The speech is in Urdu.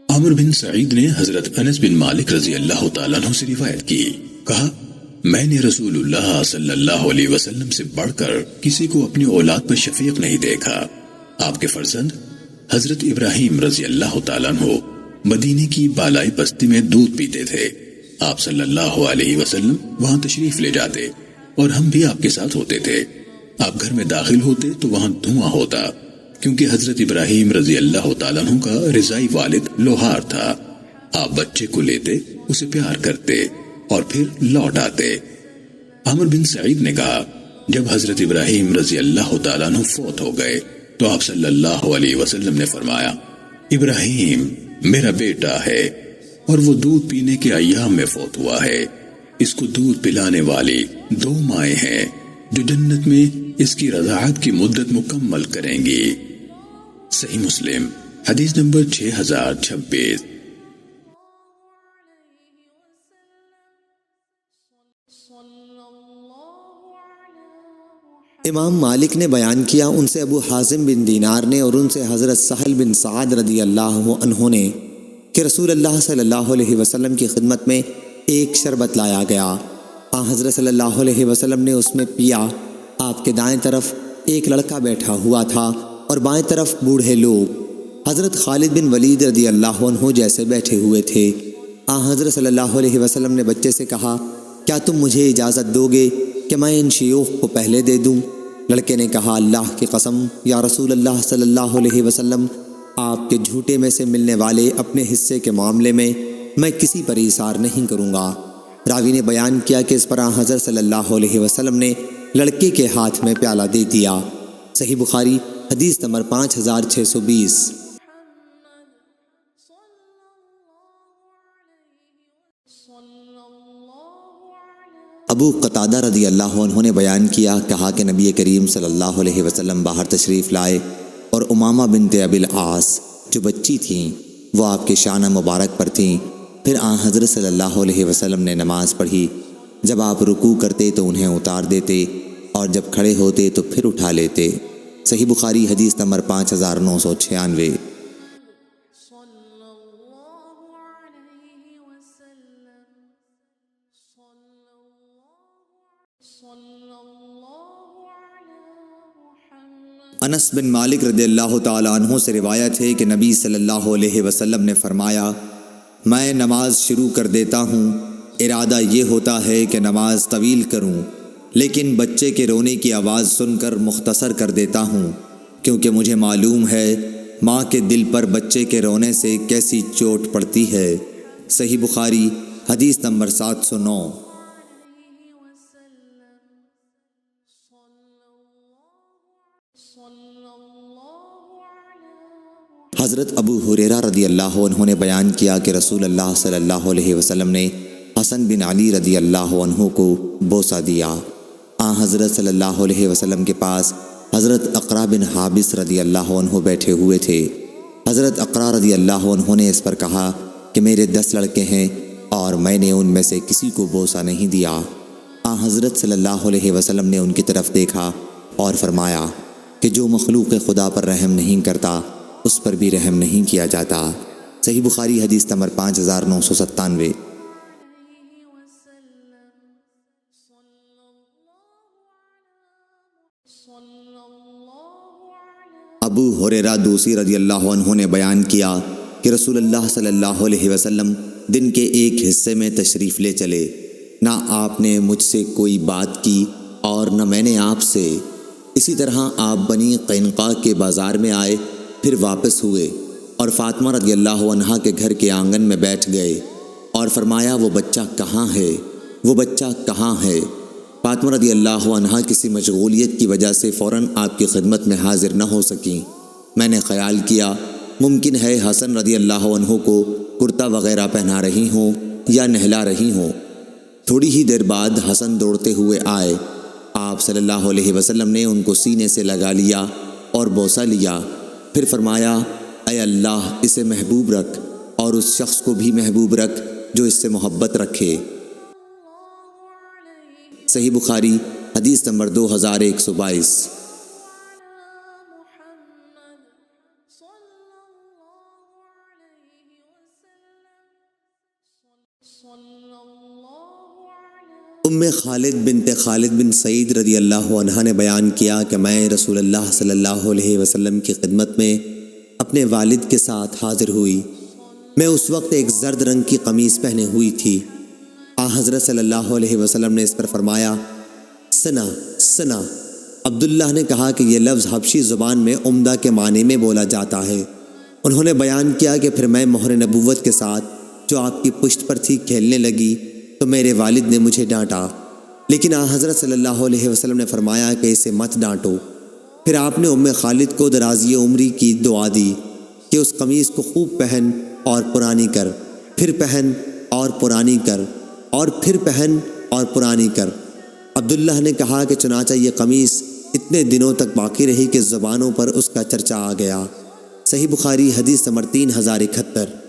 عامر بن سعید نے حضرت انس بن مالک رضی اللہ تعالیٰ عنہ سے روایت کی، کہا میں نے رسول اللہ صلی اللہ علیہ وسلم سے بڑھ کر کسی کو اپنی اولاد پر شفیق نہیں دیکھا۔ آپ کے فرزند حضرت ابراہیم رضی اللہ تعالیٰ عنہ مدینے کی بالائی بستی میں دودھ پیتے تھے۔ آپ صلی اللہ علیہ وسلم وہاں تشریف لے جاتے اور ہم بھی آپ کے ساتھ ہوتے تھے۔ آپ گھر میں داخل ہوتے تو وہاں دھواں ہوتا، کیونکہ حضرت ابراہیم رضی اللہ تعالیٰ عنہ کا رضائی والد لوہار تھا۔ آپ بچے کو لیتے، اسے پیار کرتے اور پھر لوٹ آتے۔ عامر بن سعید نے کہا جب حضرت ابراہیم رضی اللہ تعالیٰ عنہ فوت ہو گئے تو آپ صلی اللہ علیہ وسلم نے فرمایا ابراہیم میرا بیٹا ہے اور وہ دودھ پینے کے ایام میں فوت ہوا ہے۔ اس کو دودھ پلانے والی 2 مائیں ہیں جو جنت میں اس کی رضاعت کی مدت مکمل کریں گی۔ صحیح مسلم حدیث نمبر 6026۔ امام مالک نے بیان کیا، ان سے ابو حازم بن دینار نے اور ان سے حضرت سہل بن سعد رضی اللہ عنہ نے کہ رسول اللہ صلی اللہ علیہ وسلم کی خدمت میں ایک شربت لایا گیا۔ حضرت صلی اللہ علیہ وسلم نے اس میں پیا۔ آپ کے دائیں طرف ایک لڑکا بیٹھا ہوا تھا اور بائیں طرف بوڑھے لوگ حضرت خالد بن ولید رضی اللہ عنہ جیسے بیٹھے ہوئے تھے۔ حضرت صلی اللہ علیہ وسلم نے بچے سے کہا کیا تم مجھے اجازت دو گے کہ میں ان شیوخ کو پہلے دے دوں؟ لڑکے نے کہا اللہ کی قسم یا رسول اللہ صلی اللہ علیہ وسلم، آپ کے جھوٹے میں سے ملنے والے اپنے حصے کے معاملے میں کسی پر ایثار نہیں کروں گا۔ راوی نے بیان کیا کہ اس پر حضرت صلی اللہ علیہ وسلم نے لڑکے کے ہاتھ میں پیالہ دے دیا۔ صحیح بخاری حدیث نمبر 5620۔ ابو قتادہ رضی اللہ عنہ نے بیان کیا، کہا کہ نبی کریم صلی اللہ علیہ وسلم باہر تشریف لائے اور امامہ بنت ابی العاص جو بچی تھیں وہ آپ کے شانہ مبارک پر تھیں۔ پھر حضرت صلی اللہ علیہ وسلم نے نماز پڑھی۔ جب آپ رکوع کرتے تو انہیں اتار دیتے اور جب کھڑے ہوتے تو پھر اٹھا لیتے۔ صحیح بخاری حدیث نمبر 5996۔ انس بن مالک رضی اللہ تعالیٰ عنہ سے روایت ہے کہ نبی صلی اللہ علیہ وسلم نے فرمایا میں نماز شروع کر دیتا ہوں، ارادہ یہ ہوتا ہے کہ نماز طویل کروں، لیکن بچے کے رونے کی آواز سن کر مختصر کر دیتا ہوں، کیونکہ مجھے معلوم ہے ماں کے دل پر بچے کے رونے سے کیسی چوٹ پڑتی ہے۔ صحیح بخاری حدیث نمبر 709۔ حضرت ابو ہریرہ رضی اللہ عنہ نے بیان کیا کہ رسول اللہ صلی اللہ علیہ وسلم نے حسن بن علی رضی اللہ عنہ کو بوسہ دیا۔ حضرت صلی اللہ علیہ وسلم کے پاس حضرت اقرا بن حابس رضی اللہ عنہ بیٹھے ہوئے تھے۔ حضرت اقرا رضی اللہ عنہ نے اس پر کہا کہ میرے 10 لڑکے ہیں اور میں نے ان میں سے کسی کو بوسہ نہیں دیا۔ حضرت صلی اللہ علیہ وسلم نے ان کی طرف دیکھا اور فرمایا کہ جو مخلوق خدا پر رحم نہیں کرتا اس پر بھی رحم نہیں کیا جاتا۔ صحیح بخاری حدیث نمبر 5997۔ ابو ہریرہ دوسی رضی اللہ عنہ نے بیان کیا کہ رسول اللہ صلی اللہ علیہ وسلم دن کے ایک حصے میں تشریف لے چلے، نہ آپ نے مجھ سے کوئی بات کی اور نہ میں نے آپ سے۔ اسی طرح آپ بنی قینقاع کے بازار میں آئے، پھر واپس ہوئے اور فاطمہ رضی اللہ عنہا کے گھر کے آنگن میں بیٹھ گئے اور فرمایا وہ بچہ کہاں ہے، وہ بچہ کہاں ہے؟ فاطمہ رضی اللہ عنہا کسی مشغولیت کی وجہ سے فوراً آپ کی خدمت میں حاضر نہ ہو سکیں۔ میں نے خیال کیا ممکن ہے حسن رضی اللہ عنہ کو کرتا وغیرہ پہنا رہی ہوں یا نہلا رہی ہوں۔ تھوڑی ہی دیر بعد حسن دوڑتے ہوئے آئے۔ آپ صلی اللہ علیہ وسلم نے ان کو سینے سے لگا لیا اور بوسہ لیا، پھر فرمایا اے اللہ اسے محبوب رکھ اور اس شخص کو بھی محبوب رکھ جو اس سے محبت رکھے۔ صحیح بخاری حدیث نمبر 2122۔ ام خالد بنت خالد بن سعید رضی اللہ عنہ نے بیان کیا کہ میں رسول اللہ صلی اللہ علیہ وسلم کی خدمت میں اپنے والد کے ساتھ حاضر ہوئی۔ میں اس وقت ایک زرد رنگ کی قمیص پہنے ہوئی تھی۔ حضرت صلی اللہ علیہ وسلم نے اس پر فرمایا، سنا سنا۔ عبداللہ نے کہا کہ یہ لفظ حبشی زبان میں عمدہ کے معنی میں بولا جاتا ہے۔ انہوں نے بیان کیا کہ پھر میں مہر نبوت کے ساتھ جو آپ کی پشت پر تھی کھیلنے لگی تو میرے والد نے مجھے ڈانٹا، لیکن حضرت صلی اللہ علیہ وسلم نے فرمایا کہ اسے مت ڈانٹو۔ پھر آپ نے ام خالد کو درازی عمری کی دعا دی کہ اس قمیص کو خوب پہن اور پرانی کر، پھر پہن اور پرانی کر، اور پھر پہن اور پرانی کر۔ عبداللہ نے کہا کہ چنانچہ یہ قمیص اتنے دنوں تک باقی رہی کہ زبانوں پر اس کا چرچا آ گیا۔ صحیح بخاری حدیث نمبر 3071۔